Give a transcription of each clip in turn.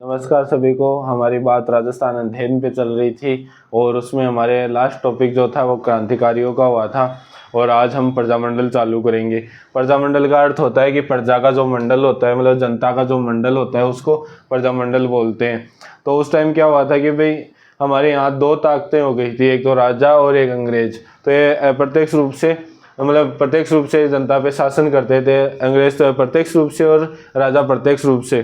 नमस्कार सभी को। हमारी बात राजस्थान अध्ययन पे चल रही थी और उसमें हमारे लास्ट टॉपिक जो था वो क्रांतिकारियों का हुआ था और आज हम प्रजामंडल चालू करेंगे। प्रजामंडल का अर्थ होता है कि प्रजा का जो मंडल होता है, मतलब जनता का जो मंडल होता है, उसको प्रजामंडल बोलते हैं। तो उस टाइम क्या हुआ था कि भाई हमारे यहाँ दो ताकतें हो गई थी, एक तो राजा और एक अंग्रेज। तो ये प्रत्यक्ष रूप से जनता पे शासन करते थे। अंग्रेज तो प्रत्यक्ष रूप से और राजा प्रत्यक्ष रूप से।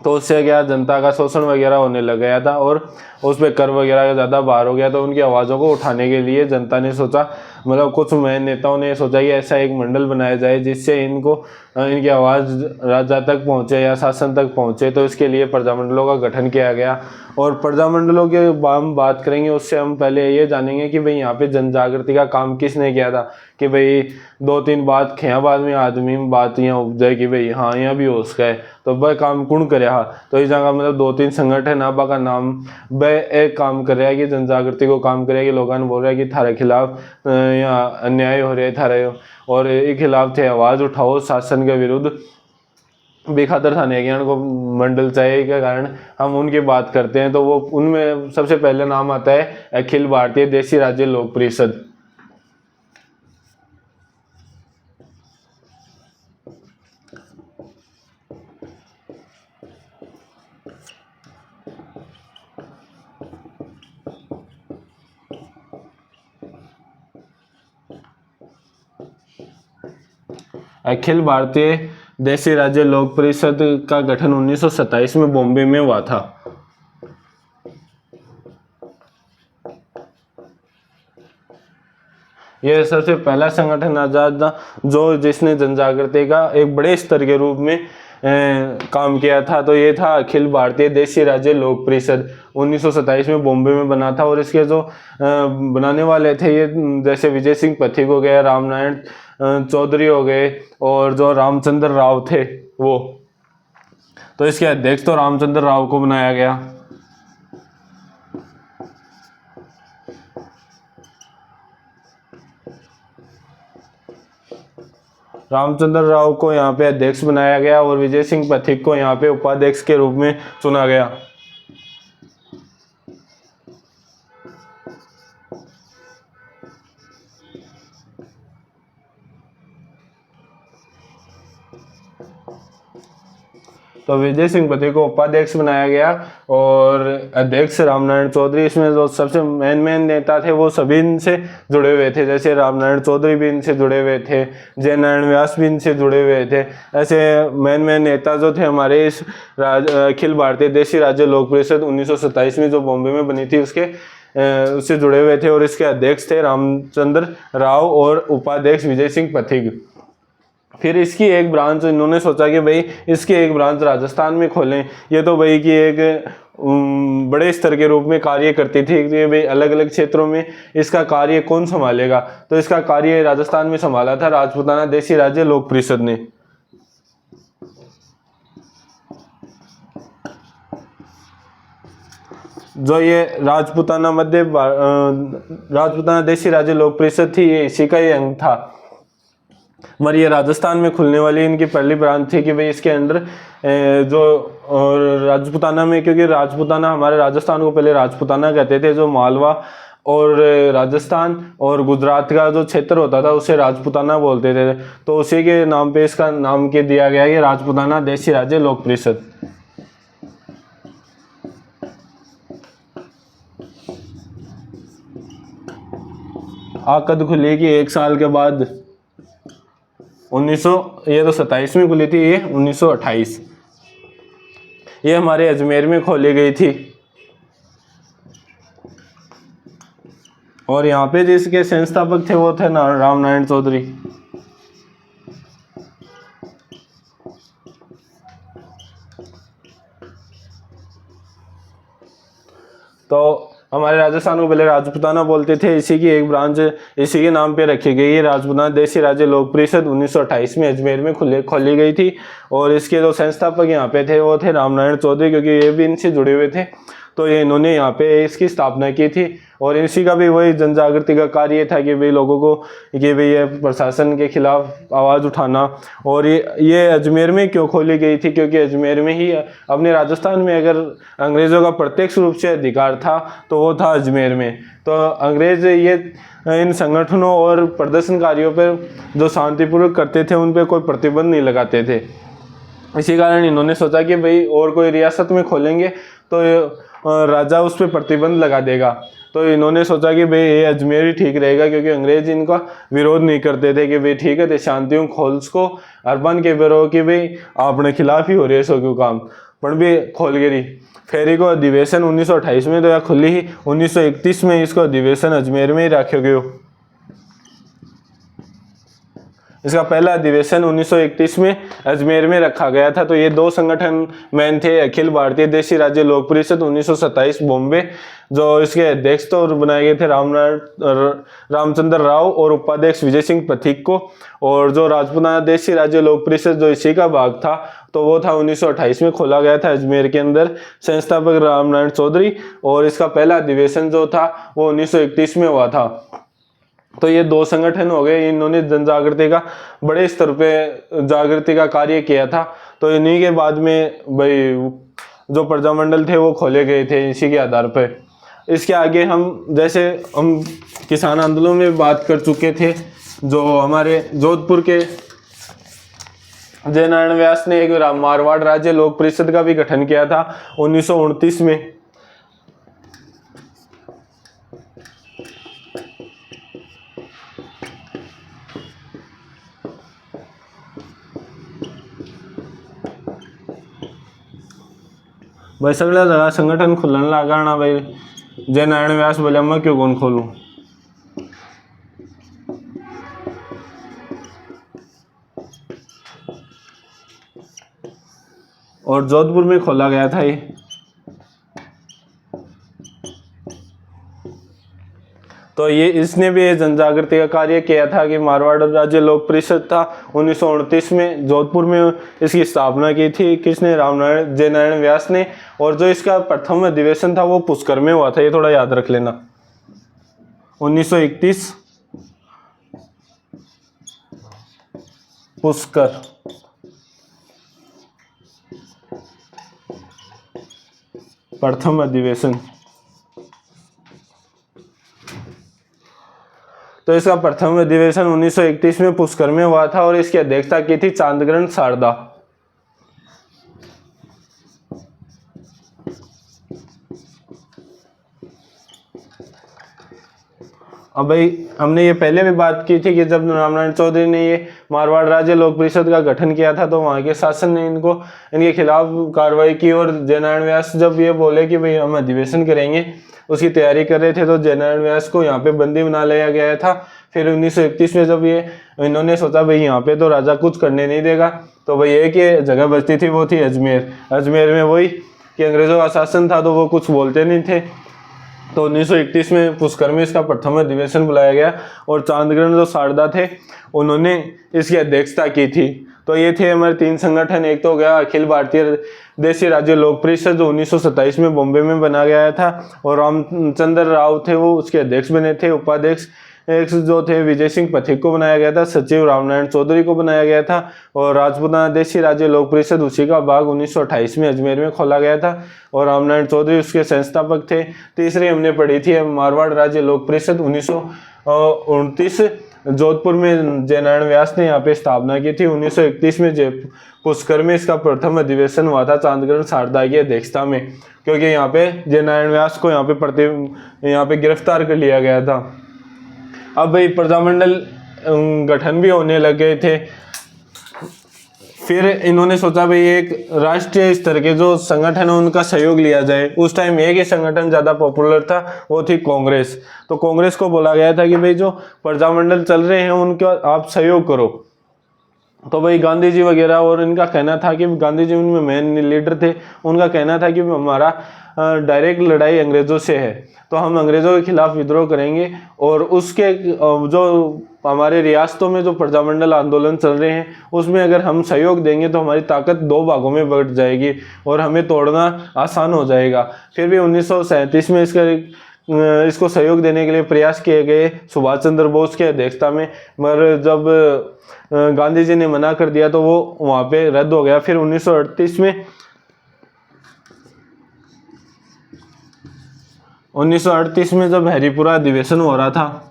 तो उससे क्या जनता का शोषण वगैरह होने लग गया था और उस पर कर वगैरह ज़्यादा बाहर हो गया। तो उनकी आवाज़ों को उठाने के लिए जनता ने सोचा, मतलब कुछ नेताओं ने सोचा कि ऐसा एक मंडल बनाया जाए जिससे इनकी आवाज़ राजा तक पहुँचे या शासन तक पहुँचे। तो इसके लिए प्रजामंडलों का गठन किया गया। और प्रजामंडलों की हम बात करेंगे उससे हम पहले ये जानेंगे कि भाई यहाँ पे जन जागृति का काम किसने किया था। कि भाई दो तीन बात ख्या बाद में आदमी में बात यहाँ उपजाए कि भाई हाँ यहाँ भी हो सका है, तो वह काम कौन करे। तो इस जगह मतलब दो तीन संगठन आपा का नाम वह एक काम कर रहा है कि जन जागृति को काम करे कि लोगों ने बोल रहा है कि थारे खिलाफ यहाँ अन्याय हो रहे है थारे, और एक खिलाफ थे आवाज़ उठाओ शासन के विरुद्ध बेखातर थाने ज्ञान को मंडल चाहिए के कारण हम उनकी बात करते हैं। तो वो उनमें सबसे पहले नाम आता है अखिल भारतीय देशी राज्य लोक परिषद। अखिल भारतीय देशी राज्य लोक परिषद का गठन 1927 में बॉम्बे में हुआ था। यह सबसे पहला संगठन आजाद था जिसने जनजागृति का एक बड़े स्तर के रूप में काम किया था। तो ये था अखिल भारतीय देशी राज्य लोक परिषद, 1927 में बॉम्बे में बना था। और इसके जो बनाने वाले थे ये जैसे विजय सिंह पथिक हो गए, रामनारायण चौधरी हो गए और जो रामचंद्र राव थे वो। तो इसके अध्यक्ष तो रामचंद्र राव को बनाया गया। रामचंद्र राव को यहाँ पे अध्यक्ष बनाया गया और विजय सिंह पथिक को यहाँ पे उपाध्यक्ष के रूप में चुना गया। तो विजय सिंह पथिक को उपाध्यक्ष बनाया गया और अध्यक्ष रामनारायण चौधरी। इसमें जो सबसे मेन नेता थे वो सभी इनसे जुड़े हुए थे, जैसे रामनारायण चौधरी भी इनसे जुड़े हुए थे, जय नारायण व्यास भी इनसे जुड़े हुए थे। ऐसे मेन नेता जो थे हमारे इस अखिल भारतीय देशी राज्य लोक परिषद 1927 में जो बॉम्बे में बनी थी उससे जुड़े हुए थे। और इसके अध्यक्ष थे रामचंद्र राव और उपाध्यक्ष विजय सिंह पथिक। फिर इसकी एक ब्रांच इन्होंने सोचा कि भाई इसकी एक ब्रांच राजस्थान में खोलें। ये तो भाई की एक बड़े स्तर के रूप में कार्य करती थी कि भाई अलग अलग क्षेत्रों में इसका कार्य कौन संभालेगा। तो इसका कार्य राजस्थान में संभाला था राजपूताना देशी राज्य लोक परिषद ने। जो ये राजपूताना देशी राज्य लोक परिषद थी, ये इसी का ही अंग था। मगर ये राजस्थान में खुलने वाली इनकी पहली ब्रांच थी कि भाई इसके अंदर जो राजपूताना में, क्योंकि राजपूताना हमारे राजस्थान को पहले राजपूताना कहते थे, जो मालवा और राजस्थान और गुजरात का जो क्षेत्र होता था उसे राजपूताना बोलते थे। तो उसी के नाम पे इसका नाम के दिया गया कि राजपूताना देशी राज्य लोक परिषद। कद खुली कि एक साल के बाद 1927 में खुली थी, ये 1928 ये हमारे अजमेर में खोली गई थी। और यहाँ पे जिसके संस्थापक थे वो थे रामनारायण चौधरी। तो हमारे राजस्थान को पहले राजपूताना बोलते थे, इसी की एक ब्रांच इसी के नाम पे रखी गई है। राजपूताना देशी राज्य लोक परिषद 1928 में अजमेर में खोली गई थी। और इसके जो संस्थापक यहाँ पे थे वो थे रामनारायण चौधरी, क्योंकि ये भी इनसे जुड़े हुए थे। तो ये इन्होंने यहाँ पे इसकी स्थापना की थी। और इसी का भी वही जन जागृति का कार्य था कि भाई लोगों को कि भाई ये प्रशासन के खिलाफ आवाज़ उठाना। और ये अजमेर में क्यों खोली गई थी, क्योंकि अजमेर में ही, अपने राजस्थान में अगर अंग्रेज़ों का प्रत्यक्ष रूप से अधिकार था तो वो था अजमेर में। तो अंग्रेज़ ये इन संगठनों और प्रदर्शनकारियों पर जो शांतिपूर्वक करते थे उन पर कोई प्रतिबंध नहीं लगाते थे। इसी कारण इन्होंने सोचा कि भाई और कोई रियासत में खोलेंगे तो राजा उस पर प्रतिबंध लगा देगा। तो इन्होंने सोचा कि भाई ये अजमेर ही ठीक रहेगा, क्योंकि अंग्रेज इनका विरोध नहीं करते थे कि भाई ठीक है ते शांतियों खोल को अरबन के बिरो कि भाई आपने खिलाफ ही हो रही है सो क्यों काम पण भी खोल गिरी। फिर को अधिवेशन 1928 में तो यह खुली ही 1931 में इसको अधिवेशन अजमेर में ही रखा गयो। इसका पहला अधिवेशन 1931 में अजमेर में रखा गया था। तो ये दो संगठन मेन थे, अखिल भारतीय देशी राज्य लोक परिषद 1927 बॉम्बे, जो इसके अध्यक्ष तो बनाए गए थे रामचंद्र राव और उपाध्यक्ष विजय सिंह पथिक को। और जो राजपुताना देशी राज्य लोक परिषद जो इसी का भाग था तो वो था 1928 में खोला गया था अजमेर के अंदर, संस्थापक रामनारायण चौधरी। और इसका पहला अधिवेशन जो था वो 1931 में हुआ था। तो ये दो संगठन हो गए, इन्होंने जन जागृति का बड़े स्तर पे जागृति का कार्य किया था। तो इन्हीं के बाद में भाई जो प्रजामंडल थे वो खोले गए थे इसी के आधार पर। इसके आगे हम किसान आंदोलन में बात कर चुके थे। जो हमारे जोधपुर के जयनारायण व्यास ने एक मारवाड़ राज्य लोक परिषद का भी गठन किया था 1929 में। भाई सगळ्या जगह संगठन खुलन लगा ना भाई, जयनारायण व्यास बोले मैं क्यों कौन खोलूं। और जोधपुर में खोला गया था ये। तो ये इसने भी जन जागृति का कार्य किया था कि मारवाड़ राज्य लोक परिषद था 1929 में जोधपुर में इसकी स्थापना की थी। किसने? जयनारायण व्यास ने। और जो इसका प्रथम अधिवेशन था वो पुष्कर में हुआ था, ये थोड़ा याद रख लेना। 1931 पुष्कर। प्रथम अधिवेशन तो इसका प्रथम अधिवेशन 1931 में पुष्कर में हुआ था और इसकी अध्यक्षता की थी चांदग्रहण शारदा। अब भाई हमने ये पहले भी बात की थी कि जब रामनारायण चौधरी ने ये मारवाड़ राज्य लोक परिषद का गठन किया था तो वहाँ के शासन ने इनके खिलाफ कार्रवाई की। और जयनारायण व्यास जब ये बोले कि भाई हम अधिवेशन करेंगे, उसकी तैयारी कर रहे थे, तो जयनारायण व्यास को यहाँ पे बंदी बना लिया गया था। फिर 1931 में जब ये इन्होंने सोचा भाई यहाँ पे तो राजा कुछ करने नहीं देगा, तो भाई एक ही जगह बचती थी, वो थी अजमेर। अजमेर में वही कि अंग्रेजों का शासन था तो वो कुछ बोलते नहीं थे। तो 1931 में पुष्कर में इसका प्रथम अधिवेशन बुलाया गया और चांदग्रहण जो शारदा थे उन्होंने इसकी अध्यक्षता की थी। तो ये थे हमारे तीन संगठन। एक तो हो गया अखिल भारतीय देशी राज्य लोक परिषद जो 1927 में बॉम्बे में बना गया था और रामचंद्र राव थे वो उसके अध्यक्ष बने थे। उपाध्यक्ष जो थे विजय सिंह पथिक को बनाया गया था, सचिव रामनारायण चौधरी को बनाया गया था। और राजपुताना देशी राज्य लोक परिषद उसी का भाग 1928 में अजमेर में खोला गया था और रामनारायण चौधरी उसके संस्थापक थे। तीसरी हमने पढ़ी थी मारवाड़ राज्य लोक परिषद 1929 जोधपुर में जयनारायण व्यास ने यहाँ पे स्थापना की थी। 1931 में पुष्कर में इसका प्रथम अधिवेशन हुआ था चांदग्रहण शारदा की अध्यक्षता में, क्योंकि यहाँ पे जयनारायण व्यास को यहाँ पे गिरफ्तार कर लिया गया था। अब भाई प्रजामंडल गठन भी होने लग गए थे। फिर इन्होंने सोचा भाई एक राष्ट्रीय स्तर के जो संगठन है उनका सहयोग लिया जाए। उस टाइम एक ही संगठन ज़्यादा पॉपुलर था, वो थी कांग्रेस। तो कांग्रेस को बोला गया था कि भाई जो प्रजामंडल चल रहे हैं उनका आप सहयोग करो। तो भाई गांधी जी वगैरह और इनका कहना था कि गांधी जी उनमें मेन लीडर थे, उनका कहना था कि हमारा डायरेक्ट लड़ाई अंग्रेज़ों से है, तो हम अंग्रेज़ों के खिलाफ विद्रोह करेंगे और उसके जो हमारे रियासतों में जो प्रजामंडल आंदोलन चल रहे हैं उसमें अगर हम सहयोग देंगे तो हमारी ताकत दो भागों में बढ़ जाएगी और हमें तोड़ना आसान हो जाएगा। फिर भी 1937 में इसको सहयोग देने के लिए प्रयास किए गए सुभाष चंद्र बोस की अध्यक्षता में, मगर जब गांधी जी ने मना कर दिया तो वो वहाँ पे रद्द हो गया। फिर 1938 में जब हरिपुरा अधिवेशन हो रहा था,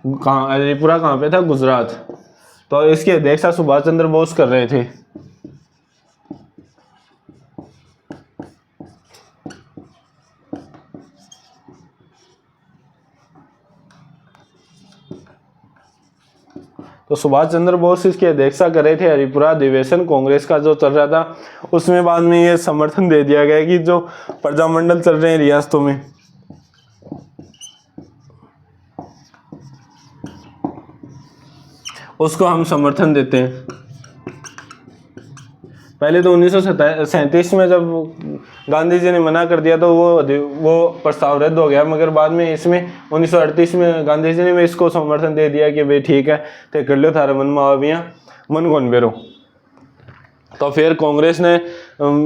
हरिपुरा कहाँ पे था? गुजरात। तो इसकी अध्यक्षता सुभाष चंद्र बोस कर रहे थे। तो सुभाष चंद्र बोस इसकी अध्यक्षता कर रहे थे। हरिपुरा अधिवेशन कांग्रेस का जो चल रहा था उसमें बाद में ये समर्थन दे दिया गया कि जो प्रजामंडल चल रहे हैं रियासतों में उसको हम समर्थन देते हैं। पहले तो 1937 में जब गांधी जी ने मना कर दिया तो वो प्रस्ताव रद्द हो गया, मगर बाद में इसमें 1938 में गांधी जी ने इसको समर्थन दे दिया कि भाई ठीक है ते कर लो थारा मन मावियाँ मन कौन बेरो। तो फिर कांग्रेस ने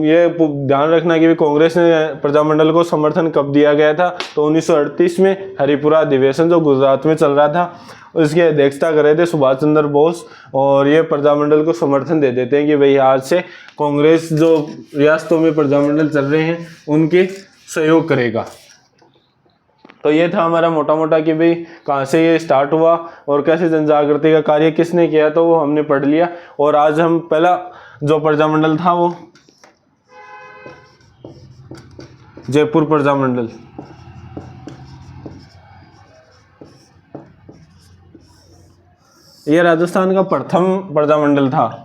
ये ध्यान रखना कि कांग्रेस ने प्रजामंडल को समर्थन कब दिया गया था, तो 1938 में हरिपुरा अधिवेशन जो गुजरात में चल रहा था उसकी अध्यक्षता कर रहे थे सुभाष चंद्र बोस, और ये प्रजामंडल को समर्थन दे देते हैं कि भाई आज से कांग्रेस जो रियासतों में प्रजामंडल चल रहे हैं उनके सहयोग करेगा। तो ये था हमारा मोटा मोटा कि भाई कहाँ से ये स्टार्ट हुआ और कैसे जन जागृति का कार्य किसने किया, तो वो हमने पढ़ लिया। और आज हम पहला जो प्रजामंडल था वो जयपुर प्रजामंडल, ये राजस्थान का प्रथम प्रजामंडल था।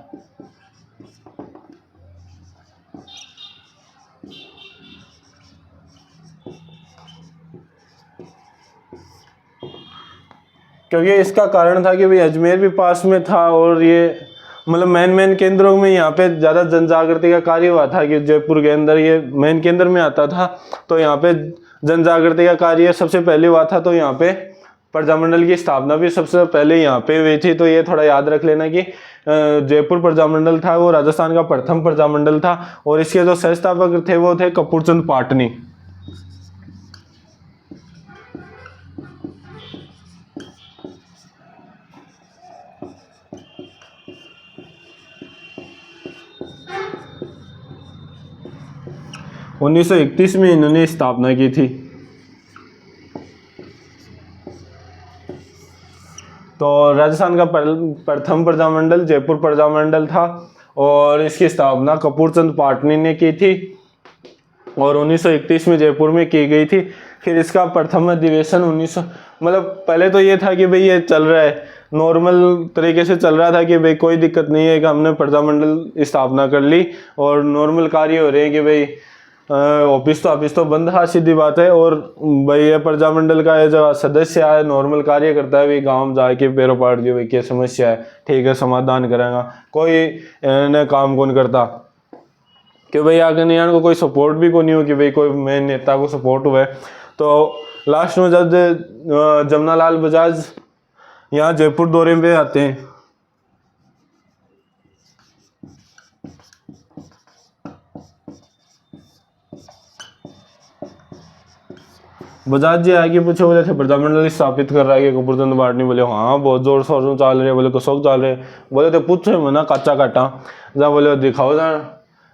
क्योंकि इसका कारण था कि भाई अजमेर भी पास में था और ये मतलब मेन केंद्रों में यहाँ पे ज़्यादा जन जागृति का कार्य हुआ था कि जयपुर के अंदर ये मेन केंद्र में आता था, तो यहाँ पे जन जागृति का कार्य सबसे पहले हुआ था। तो यहाँ पे प्रजामंडल की स्थापना भी सबसे पहले यहाँ पे हुई थी। तो ये थोड़ा याद रख लेना कि जयपुर प्रजामंडल था वो राजस्थान का प्रथम प्रजामंडल था और इसके जो संस्थापक थे वो थे कपूरचंद पाटनी। तो 1931 में इन्होंने स्थापना की थी। तो राजस्थान का प्रथम प्रजामंडल जयपुर प्रजामंडल था और इसकी स्थापना कपूरचंद पाटनी ने की थी और 1931 में जयपुर में की गई थी। फिर इसका प्रथम अधिवेशन 1900 मतलब पहले तो ये था कि भाई ये चल रहा है नॉर्मल तरीके से चल रहा था कि भाई कोई दिक्कत नहीं है कि हमने प्रजामंडल स्थापना कर ली और नॉर्मल कार्य हो रहे हैं कि भाई ऑफिस तो बंद है, सीधी बात है। और भाई ये प्रजामंडल का ये जो सदस्य है नॉर्मल कार्य करता है, भाई गांव जाके पैरों पाड़ दियो भाई क्या समस्या है, ठीक है समाधान करेगा, कोई ने काम कौन करता कि भाई आगे नहीं को कोई सपोर्ट भी को नहीं हो कि भाई कोई मेन नेता को सपोर्ट हुआ है। तो लास्ट में जब जमनालाल बजाज यहाँ जयपुर दौरे पे आते हैं, बजाज जी आगे पूछे बोले थे प्रजामंडल स्थापित कर रहा है कि कपूरचंद पाटनी। बोले हाँ बहुत जोर शोर से चल रहे, बोले कसौक चल रहे, बोले थे पूछे मना काचा काटा जा, बोले दिखाओ जा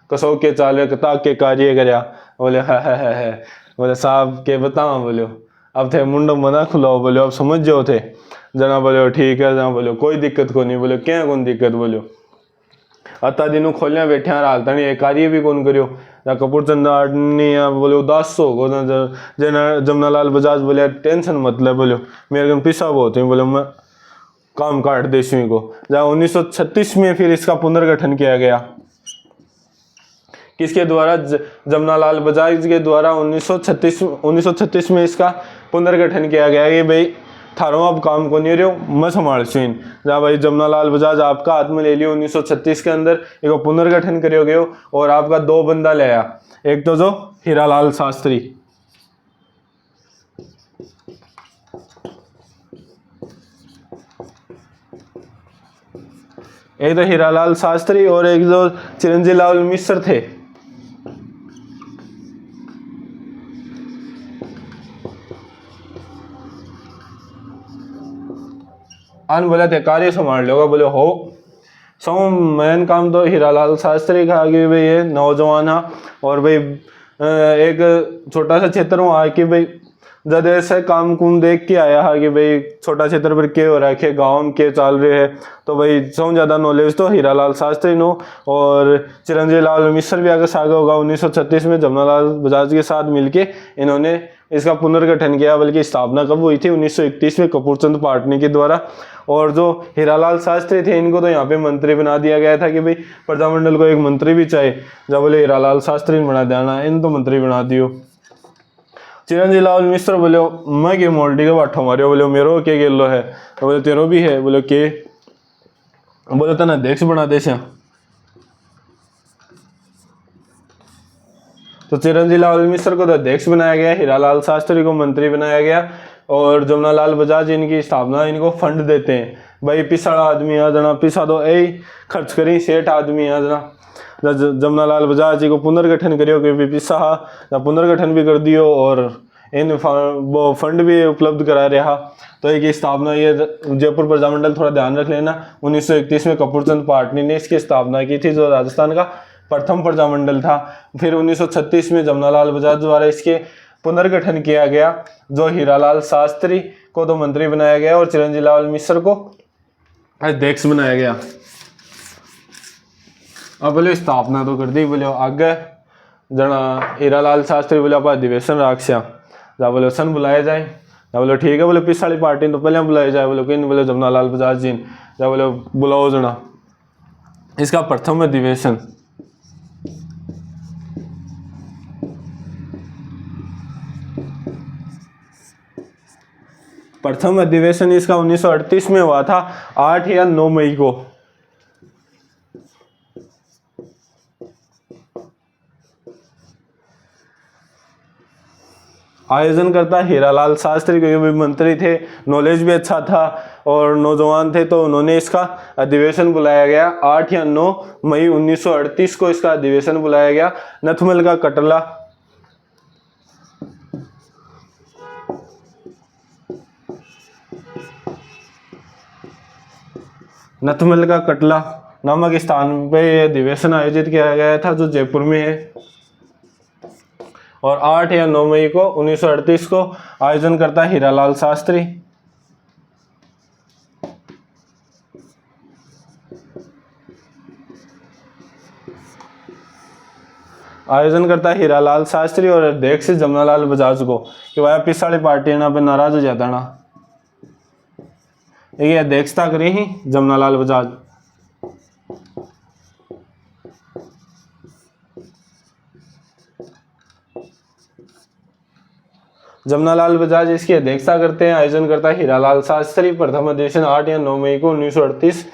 कसौक के चाल रहे कता के कार्य करया, बोले है बोले साहब के बताओ, बोले अब थे मुंडो मना खुलाओ, बोले अब समझ जाओ थे जना, बोले ठीक है जना, बोले कोई दिक्कत को नहीं, बोले क्या कौन दिक्कत, बोलो अता दिनों खोलिया बैठे हालता नहीं कार्य भी कौन करियो कपूरचंद पाटनी बोले उदास हो जना। जमनालाल बजाज बोले टेंशन मतलब, बोलो मेरे को पिसा बहुत है, बोले मैं काम काट देशवी को। जहाँ 1936 में फिर इसका पुनर्गठन किया गया किसके द्वारा? जमनालाल बजाज के द्वारा 1936 में इसका पुनर्गठन किया गया कि भाई थारो अब काम को नहीं रहो, मैं संभाल सुन। जहाँ भाई जमनालाल बजाज आपका हाथ में ले लियो 1936 के अंदर, एक पुनर्गठन करो गयो और आपका 2 बंदा ले आया। एक तो जो हीरालाल शास्त्री, एक तो हीरालाल शास्त्री और एक जो चिरंजीव लाल मिश्र थे। आन बोला थे कार्य संभाल लोगा, बोले हो सो मेन काम तो हीरालाल शास्त्री का कि भाई ये नौजवान है और भाई एक छोटा सा क्षेत्र वहाँ कि भाई जब ऐसे काम कुम देख के आया है कि भाई छोटा क्षेत्र पर क्या हो रहा है, गाँव में क्या चल रहे है, तो भाई सौ ज़्यादा नॉलेज तो हीरालाल शास्त्री नो। और चिरंजीव लाल मिश्र भी आगे सागा होगा 1936 में जमनालाल बजाज के साथ मिलके इन्होंने इसका पुनर्गठन किया, बल्कि स्थापना कब हुई थी? 1931 में कपूरचंद पाटनी के द्वारा। और जो हीरालाल शास्त्री थे इनको तो यहाँ पे मंत्री बना दिया गया था कि भाई प्रजामंडल को एक मंत्री भी चाहिए, जब बोले हीरालाल शास्त्री ने बना देना, इन तो मंत्री बना दियो। चिरंजीव लाल मिश्र बोले मैं के मोल्टी का बाठो मारियो, बोले मेरो के गेलो है, तो बोले तेरो भी है, बोले के, बोले तना अध्यक्ष बना दे से। तो चिरंजीव लाल मिश्र को तो अध्यक्ष बनाया गया, हीरालाल शास्त्री को मंत्री बनाया गया और जमनालाल बजाज इनकी स्थापना इनको फंड देते हैं। भाई पिछड़ा आदमी आ जाना, पिछा दो ए खर्च करी, सेठ आदमी आ जाना। जमनालाल बजाज जी को पुनर्गठन करियो कि पिछा पुनर्गठन भी कर दियो और इन वो फंड भी उपलब्ध करा रहा। तो एक स्थापना ये जयपुर प्रजामंडल थोड़ा ध्यान रख लेना, 1931 में कपूरचंद पाटनी ने इसकी स्थापना की थी, जो राजस्थान का प्रथम प्रजामंडल था। फिर 1936 में जमनालाल बजाज द्वारा इसके पुनर्गठन किया गया, जो हीरालाल शास्त्री को तो मंत्री बनाया गया और चिरंजीव लाल मिश्र को अध्यक्ष बनाया गया। अब बोले स्थापना तो कर दी, बोले आगे जना हीरालाल शास्त्री बोले आप अधिवेशन राखस्या, जहाँ बोले सन बुलाया जाए, जहाँ बोले ठीक है, बोले पिछाड़ी पार्टी तो पहले बुलाया जाए, बोले किन, बोले जमनालाल बजाज जी, जहाँ बोले बुलाओ जना। इसका प्रथम अधिवेशन इसका 1938 में हुआ था, 8 या 9 मई को। आयोजन करता हीरालाल शास्त्री, क्योंकि भी मंत्री थे, नॉलेज भी अच्छा था और नौजवान थे, तो उन्होंने इसका अधिवेशन बुलाया गया। 8 या 9 मई 1938 को इसका अधिवेशन बुलाया गया। नथमल का कटला, नथमल का कटला नामक स्थान पे अधिवेशन आयोजित किया गया था, जो जयपुर में है। और 8 या 9 मई को 1938 को आयोजन करता है हीरालाल शास्त्री। आयोजन करता है हीरालाल शास्त्री और अध्यक्ष जमनालाल बजाज को, कि वह पिछाड़ी पार्टी ना पे नाराज हो जाता ना, ये अध्यक्षता करी ही जमनालाल बजाज। जमनालाल बजाज इसकी अध्यक्षता करते हैं। आयोजन करता है हीरालाल शास्त्री। प्रथम अधिवेशन 8 या 9 मई को 1938,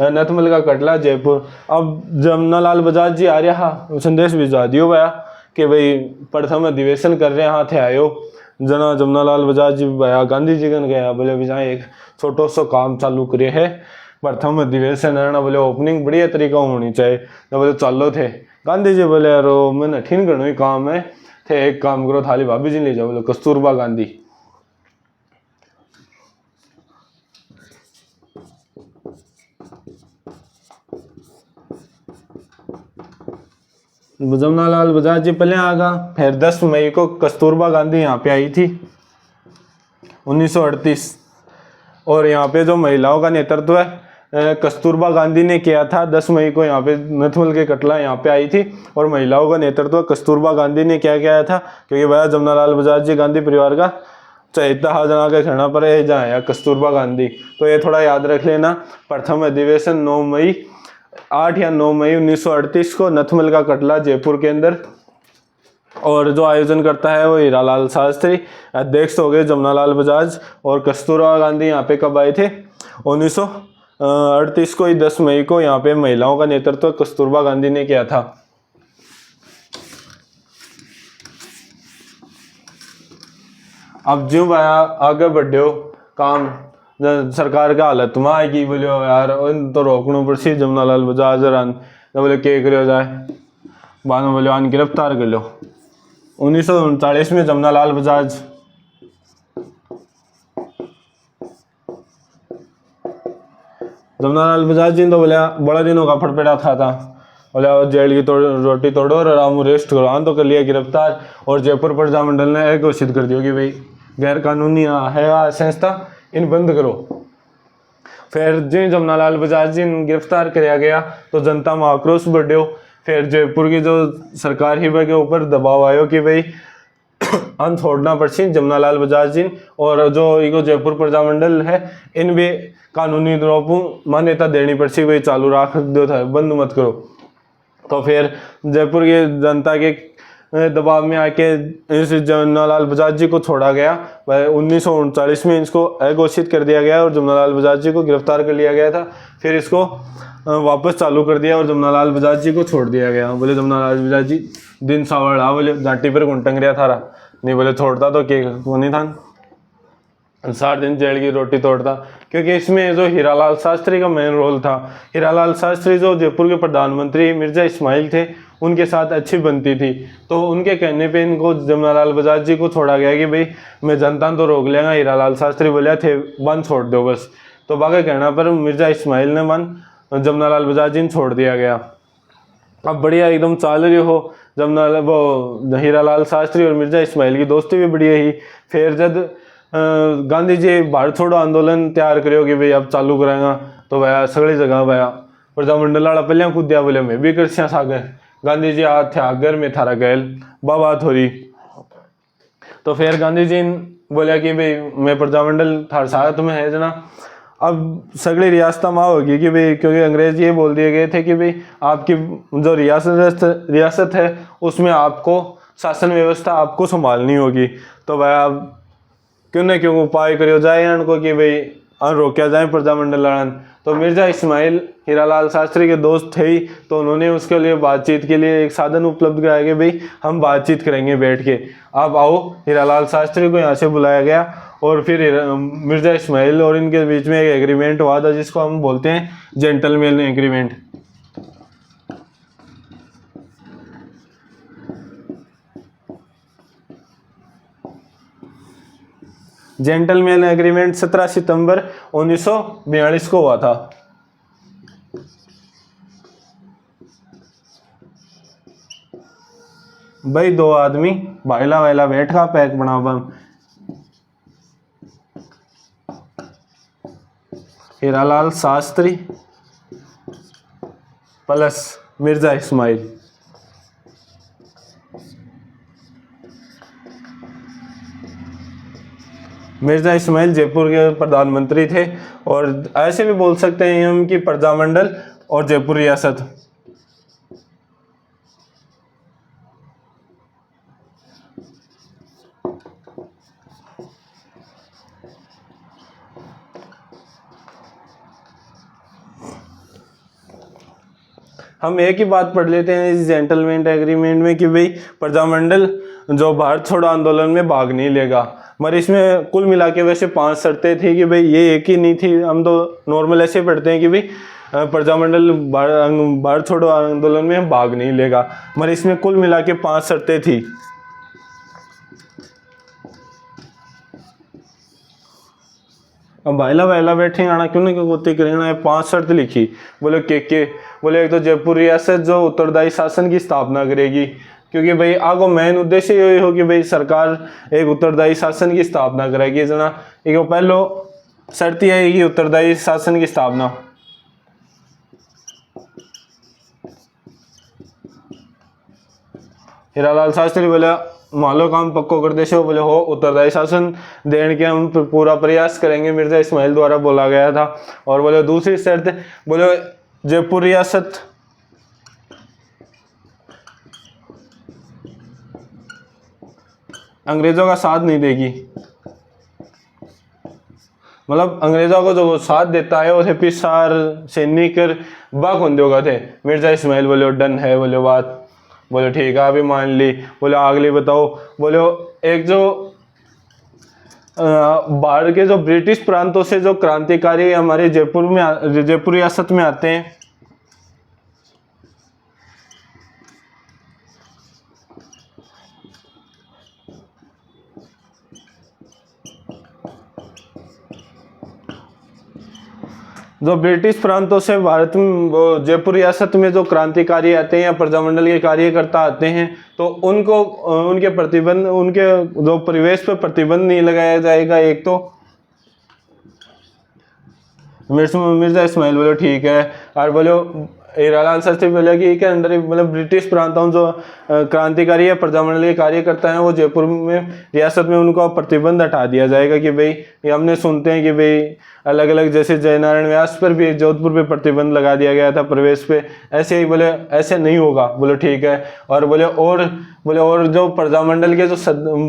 नथमल का कटला, जयपुर। अब जमनालाल बजाज जी आ रहा संदेश भिजवा दियो भैया कि भाई प्रथम अधिवेशन कर रहे हैं, थे आयो जना। जमनालाल बजाज जी भैया गांधी जी कन गया, बोले भी एक छोटो सो काम चालू करे है, प्रथम अधिवेशन है ना, बोले ओपनिंग बढ़िया तरीका होनी चाहिए, तो बोले चालो थे। गांधी जी बोले यार मैंने ठीक करना ही काम है, थे एक काम करो थाली भाभी जी ले जाओ, बोले कस्तूरबा गांधी। जमनालाल बजाज जी पहले आगा, फिर 10 मई को कस्तूरबा गांधी यहाँ पे आई थी 1938। और यहाँ पे जो महिलाओं का नेतृत्व है कस्तूरबा गांधी ने किया था। 10 मई को यहाँ पे नथमल के कटला यहाँ पे आई थी और महिलाओं का नेतृत्व कस्तूरबा गांधी ने क्या किया था, क्योंकि भैया जमनालाल बजाज जी गांधी परिवार का चहेता जना के खड़ा पर जहाँ आया कस्तूरबा गांधी, तो ये थोड़ा याद रख लेना। प्रथम अधिवेशन 9 मई 8 या 9 मई 1938 को नथमल का कटला जयपुर के अंदर, और जो आयोजन करता है वो हीरालाल शास्त्री, अध्यक्ष हो गए जमनालाल बजाज, और कस्तूरबा गांधी यहाँ पे कब आए थे 1938 को ही 10 मई को यहाँ पे महिलाओं का नेतृत्व कस्तूरबा गांधी ने किया था। अब जो आगे बढ़ो काम सरकार का हालत में आएगी, बोलो यार तो रोकना पड़सी जमनालाल बजाज बोले के करो जाए, बाद में बोले आन गिरफ्तार कर लो। 1939 में जमनालाल बजाज जी तो बोले बड़ा दिनों का फटपेटा था बोले जेल की रोटी तोड़ो और आराम रेस्ट करो, आन तो कर लिया गिरफ्तार। और जयपुर प्रजामंडल ने यह घोषित कर दिया कि भाई गैर कानूनी है संस्था, इन बंद करो। फिर जो जमनालाल बजाज जी गिरफ्तार किया गया तो जनता में आक्रोश बढ़ो। फिर जयपुर की जो सरकार ही के ऊपर दबाव आयो कि भाई अन छोड़ना पड़सी जमनालाल बजाज जी, और जो इको जयपुर प्रजामंडल है इन भी कानूनी तौर पर मान्यता देनी पड़सी, भाई चालू रख दो था, बंद मत करो। तो फिर जयपुर की जनता के दबाव में आके इस जमनालाल बजाज जी को छोड़ा गया। 1939 में इसको अघोषित कर दिया गया और जमनालाल बजाज जी को गिरफ्तार कर लिया गया था। फिर इसको वापस चालू कर दिया और जमनालाल बजाज जी को छोड़ दिया गया। बोले जमनालाल बजाज जी दिन सावड़ा, बोले घाटी पर घुटंग रहा था नहीं, बोले छोड़ता तो के नहीं था, 60 दिन जेल की रोटी तोड़ता। क्योंकि इसमें जो हीरालाल शास्त्री का मेन रोल था। हीरालाल शास्त्री जो जयपुर के प्रधानमंत्री मिर्जा इस्माइल थे उनके साथ अच्छी बनती थी, तो उनके कहने पे इनको जमनालाल बजाज जी को छोड़ा गया कि भाई मैं जनता तो रोक लेगा। हीरालाल शास्त्री बोले थे बंद छोड़ दो बस, तो बाकी कहना पर मिर्जा इस्माइल ने जमनालाल बजाज जी छोड़ दिया गया। अब बढ़िया एकदम चाल रही हो जमनालाल वो हीरालाल शास्त्री और मिर्जा इस्माइल की दोस्ती भी बढ़िया ही। फिर जब गांधी जी भारत छोड़ो आंदोलन तैयार करो कि भाई अब चालू कराएगा, तो वह सगली जगह वह प्रजामंडल वाला पहले खुद दिया, बोले मैं भी कर सागर। गांधी जी हाथ आगर में थारा गैल बाबा थोड़ी। तो फिर गांधी जी बोला कि भाई मैं प्रजामंडल थार साथ में है जना। अब सगली रियासत माँ होगी कि भाई, क्योंकि अंग्रेज ये बोल दिए गए थे कि भाई आपकी जो रियासत है उसमें आपको शासन व्यवस्था आपको संभालनी होगी। तो वह अब क्यों न क्यों उपाय करो जाए उनको कि भाई रोका जाए प्रजामंडल लड़न। तो मिर्जा इस्माइल हीरालाल शास्त्री के दोस्त थे ही, तो उन्होंने उसके लिए बातचीत के लिए एक साधन उपलब्ध कराया कि भाई हम बातचीत करेंगे बैठ के, आप आओ। हीरालाल शास्त्री को यहाँ से बुलाया गया और फिर मिर्जा इस्माइल और इनके बीच में एक एग्रीमेंट हुआ था जिसको हम बोलते हैं जेंटलमैन एग्रीमेंट। जेंटलमैन एग्रीमेंट 17 सितंबर 1942 को हुआ था। भाई दो आदमी भाईला वाइला बैठ का पैक बनावा, हीरालाल शास्त्री प्लस मिर्जा इस्माइल। मिर्जा इस्माइल जयपुर के प्रधानमंत्री थे, और ऐसे भी बोल सकते हैं हम कि प्रजामंडल और जयपुर रियासत। हम एक ही बात पढ़ लेते हैं इस जेंटलमैन एग्रीमेंट में कि भाई प्रजामंडल जो भारत छोड़ो आंदोलन में भाग नहीं लेगा। मगर इसमें कुल मिला के वैसे 5 शर्तें थी कि भाई ये एक ही नहीं थी। हम तो नॉर्मल ऐसे पढ़ते हैं कि भाई प्रजामंडल भारत छोड़ो आंदोलन में भाग नहीं लेगा, मगर इसमें कुल मिला के 5 शर्तें थी। अब भाईला बैठे आना क्यों नहीं क्यों करना है। 5 शर्त लिखी, बोले के बोले एक तो जयपुर रियासत जो उत्तरदायी शासन की स्थापना करेगी, क्योंकि भाई आगो मेन उद्देश्य ये हो कि भाई सरकार एक उत्तरदायी शासन की स्थापना करेगी जना। एक पहलो शर्त यह है कि उत्तरदायी शासन की स्थापना। हीरालाल शास्त्री बोले मालो काम पक्को कर देशो, बोले हो उत्तरदायी शासन देने के हम पूरा प्रयास करेंगे, मिर्जा इस्माइल द्वारा बोला गया था। और बोले दूसरी शर्त, बोले जयपुर रियासत अंग्रेजों का साथ नहीं देगी, मतलब अंग्रेजों को जो साथ देता है उसे पिसार सैनिकर बाक होगा थे। मिर्जा इस्माइल बोले डन है, बोले बात, बोले ठीक है अभी मान ली। बोले अगली बताओ, बोले एक जो बाहर के जो ब्रिटिश प्रांतों से जो क्रांतिकारी हमारे जयपुर रियासत में आते हैं, जो ब्रिटिश प्रांतों से भारत में जयपुर रियासत में जो क्रांतिकारी आते हैं या प्रजामंडल के कार्यकर्ता आते हैं, तो उनको उनके प्रतिबंध, उनके जो परिवेश पर प्रतिबंध नहीं लगाया जाएगा। एक तो मिर्जा इस्माइल बोलो ठीक है, और बोलो हीरालाल शास्त्री बोले कि के अंदर मतलब ब्रिटिश प्रांतों जो क्रांतिकारी या प्रजामंडल के कार्यकर्ता हैं वो जयपुर में रियासत में उनको प्रतिबंध हटा दिया जाएगा। कि भाई ये हमने सुनते हैं कि भाई अलग अलग जैसे जयनारायण व्यास पर भी जोधपुर पे प्रतिबंध लगा दिया गया था प्रवेश पे, ऐसे ही बोले ऐसे नहीं होगा। बोले ठीक है। और बोले और जो प्रजामंडल के जो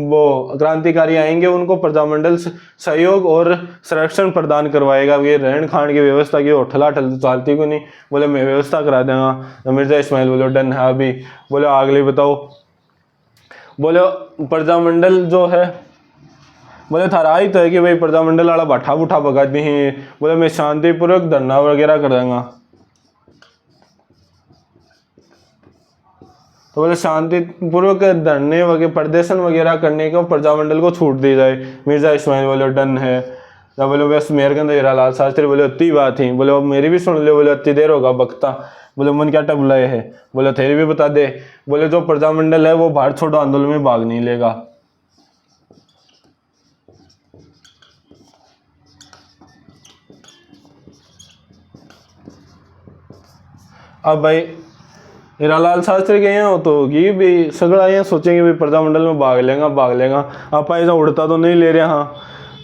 वो क्रांतिकारी आएंगे उनको प्रजामंडल सहयोग और संरक्षण प्रदान करवाएगा। ये रहन खान की व्यवस्था की होटल हाटल चलती को नहीं, बोले मैं व्यवस्था करा दूंगा। तो मिर्जा इस्माइल बोले डन है अभी। बोले अगले बताओ, बोले प्रजामंडल जो है, बोले थारा ही तो है कि भाई प्रजामंडल वाला बाठा बुठा भगा दी है। बोले मैं शांतिपूर्वक धरना वगैरह कर दूंगा। तो बोले शांतिपूर्वक धरने वगैरह प्रदर्शन वगैरह करने को प्रजामंडल को छूट दी जाए। मिर्जा इस्माइल बोले डन है। तो बोले बस मेरे के अंदर हीरालाल शास्त्री बोले अति बात ही, बोले मेरी भी सुन ले, बोले अति देर होगा बकता। बोले मन क्या टबलाए है, बोले तेरी भी बता दे। बोले जो प्रजामंडल है वो भारत छोड़ो आंदोलन में भाग नहीं लेगा। अब भाई हीरालाल शास्त्री के यहाँ तो होगी भी सगड़ा यहाँ सोचेंगे भी प्रजामंडल में भाग लेगा। आप ऐसा उड़ता तो नहीं ले रहे, हाँ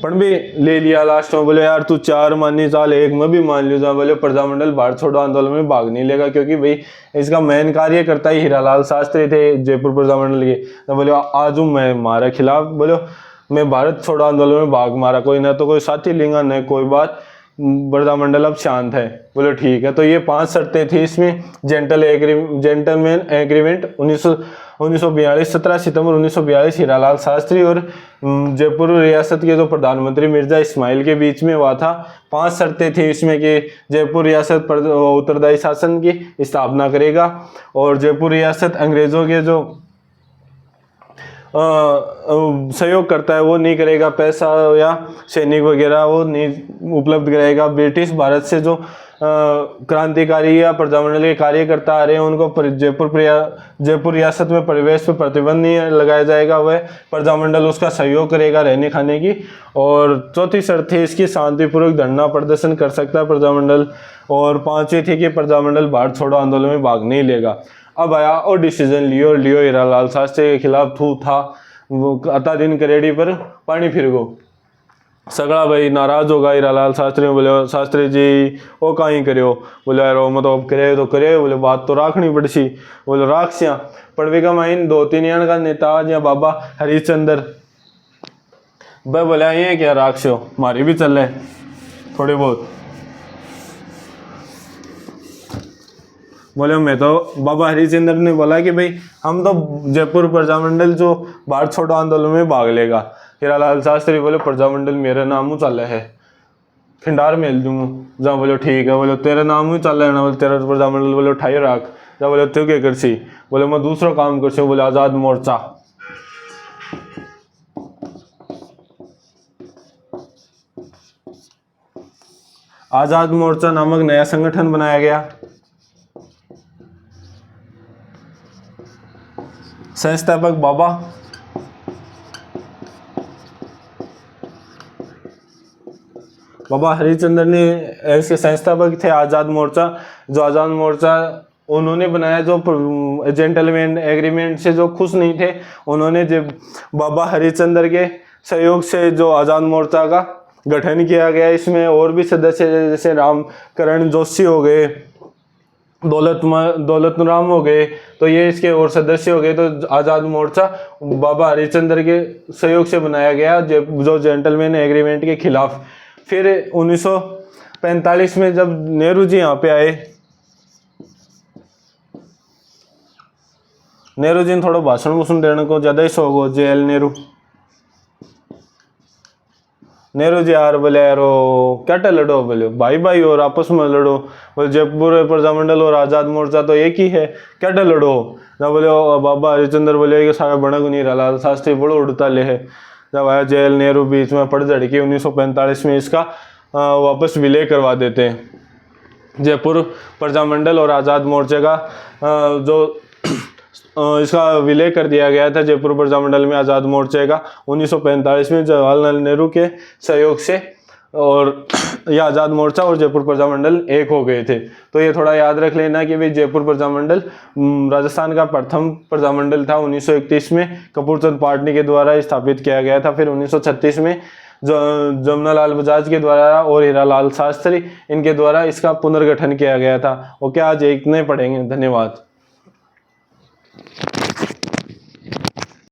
पर भी ले लिया लास्ट में। बोले यार तू 4 मानी चाल 1 में भी मान लियो। बोले प्रजामंडल भारत छोड़ो आंदोलन में भाग नहीं लेगा, क्योंकि भाई इसका मेन कार्यकर्ता ही हीरालाल शास्त्री थे जयपुर प्रजामंडल के। तो बोले आज मैं मारे खिलाफ, बोले मैं भारत छोड़ो आंदोलन में भाग मारा, कोई ना तो कोई साथी लेंगा न कोई बात, प्रजामंडल अब शांत है। बोले ठीक है। तो ये 5 शर्तें थी इसमें। जेंटलमैन एग्रीमेंट 1942 17 सितंबर 1942 हीरालाल शास्त्री और जयपुर रियासत के जो प्रधानमंत्री मिर्जा इस्माइल के बीच में हुआ था। 5 शर्तें थी इसमें कि जयपुर रियासत पर उत्तरदायी शासन की स्थापना करेगा और जयपुर रियासत अंग्रेजों के जो सहयोग करता है वो नहीं करेगा, पैसा या सैनिक वगैरह वो नहीं उपलब्ध कराएगा। ब्रिटिश भारत से जो क्रांतिकारी या प्रजामंडल के कार्यकर्ता आ रहे हैं उनको जयपुर रियासत में प्रवेश पर प्रतिबंध नहीं लगाया जाएगा, वह प्रजामंडल उसका सहयोग करेगा रहने खाने की। और चौथी शर्त थी इसकी शांतिपूर्वक धरना प्रदर्शन कर सकता है प्रजामंडल। और 5वीं थी कि प्रजामंडल भारत छोड़ो आंदोलन में भाग नहीं लेगा। अब आया और डिसीजन लियो हीरालाल शास्त्री के खिलाफ थू था वो अता दिन करेड़ी पर पानी फिर गो। सगड़ा भाई नाराज होगा हीरालाल शास्त्री। बोले शास्त्री जी वो कहीं करो। बोले यार मतलब करे तो करे, बोले बात तो राखनी पड़सी। बोले राखसिया पड़वे का माइन 2-3 यान का नेता या बाबा हरिश्चंद्र भाई बोले ये क्या राक्षो मारी भी चल रहे थोड़े बहुत। बोले मैं तो बाबा हरिश्चंद्र ने बोला कि भाई हम तो जयपुर प्रजामंडल जो भारत छोड़ो आंदोलन में भाग लेगा। हीरालाल शास्त्री बोले प्रजामंडल मेरा नाम चल है, खिंडार मेल दूंगा जहाँ। बोले ठीक है। बोले तेरा नाम ही चल रहा है ना, बोले तेरा प्रजामंडल बोले उठाई राख जहाँ। बोले तू क्या करसी। बोले मैं दूसरा काम करसी। बोले आज़ाद मोर्चा। आज़ाद मोर्चा नामक नया संगठन बनाया गया। संस्थापक बाबा हरिश्चंद्र ने ऐसे संस्थापक थे आज़ाद मोर्चा। जो आज़ाद मोर्चा उन्होंने बनाया, जो जेंटलमैन एग्रीमेंट से जो खुश नहीं थे, उन्होंने जब बाबा हरिश्चंद्र के सहयोग से जो आज़ाद मोर्चा का गठन किया गया। इसमें और भी सदस्य जैसे रामकरण जोशी हो गए, दौलतराम हो गए, तो ये इसके और सदस्य हो गए। तो आज़ाद मोर्चा बाबा हरिश्चंद्र के सहयोग से बनाया गया, जो जेंटलमैन एग्रीमेंट के खिलाफ। फिर 1945 में जब नेहरू जी यहाँ पे आए, नेहरू जी ने थोड़ा भाषण देने को ज़्यादा ही शौक हो, JL नेहरू जी यार बोले यारो क्या लड़ो, बोले भाई भाई और आपस में लड़ो, बोले जयपुर प्रजामंडल और आज़ाद मोर्चा तो एक ही है, क्या लड़ो ना। बोले बाबा हरिश्चंद्र बोले कि सारा बनग नहीं रहा, लाल शास्त्री बड़ो उड़ता ले है। जब आया JL नेहरू बीच में पड़ जड़ के 1945 में इसका वापस विलय करवा देते हैं। जयपुर प्रजामंडल और आज़ाद मोर्चे का जो इसका विलय कर दिया गया था जयपुर प्रजामंडल में आज़ाद मोर्चे का 1945 में जवाहरलाल नेहरू के सहयोग से, और यह आज़ाद मोर्चा और जयपुर प्रजामंडल एक हो गए थे। तो ये थोड़ा याद रख लेना कि भाई जयपुर प्रजामंडल राजस्थान का प्रथम प्रजामंडल था। 1931 में कपूरचंद पाटनी के द्वारा स्थापित किया गया था। फिर 1936 में जमनालाल बजाज के द्वारा और हीरालाल शास्त्री इनके द्वारा इसका पुनर्गठन किया गया था। ओके, आज इतने पढ़ेंगे। धन्यवाद।